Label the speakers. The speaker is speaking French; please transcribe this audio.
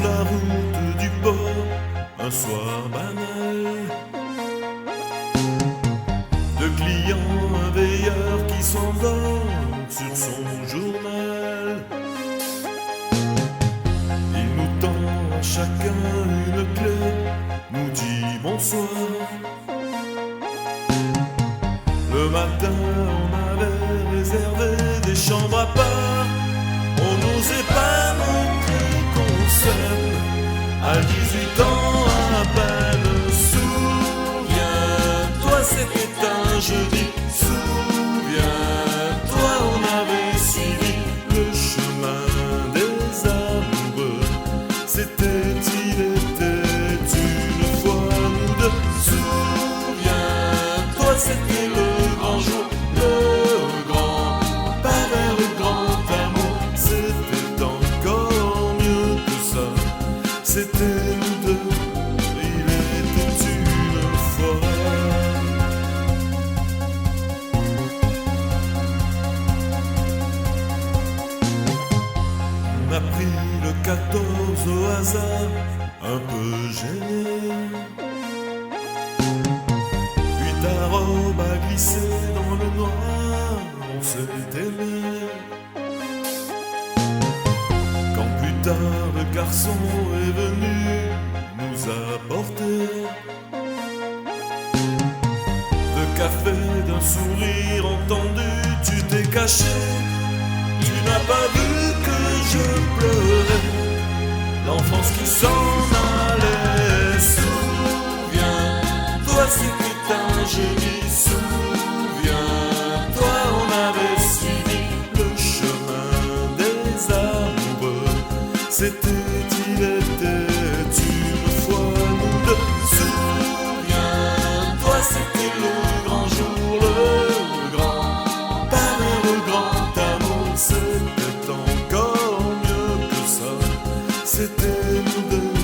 Speaker 1: la route du port, un soir banal. Deux clients, un veilleur qui s'endort sur son journal. Il nous tend à chacun une clé, nous dit bonsoir. Le matin, on avait réservé des chambres à part. On n'osait pas montrer qu'on s'aime. À 18 ans à peine. Souviens-toi, c'était un jeudi. Souviens-toi, on avait suivi le chemin des amoureux. C'était, il était une fois nous deux. Souviens-toi, c'était le grand jour, le grand pas vers le grand amour. C'était encore mieux que ça. C'était nous deux, il était une fois. On a pris le 14 au hasard, un peu gêné. Puis ta robe a glissé dans le noir, on s'est aimé. Quand plus tard le garçon est venu nous apporter de café, d'un sourire entendu, tu t'es caché. Tu n'as pas vu que je pleurais, l'enfance qui s'en allait. Souviens-toi, c'était un jeudi. Souviens-toi, on avait suivi le chemin des amoureux. C'était, il était une fois nous deux. Souviens-toi, c'était le grand jour, le grand, pas vers le grand amour. C'était encore mieux que ça. C'était nous deux.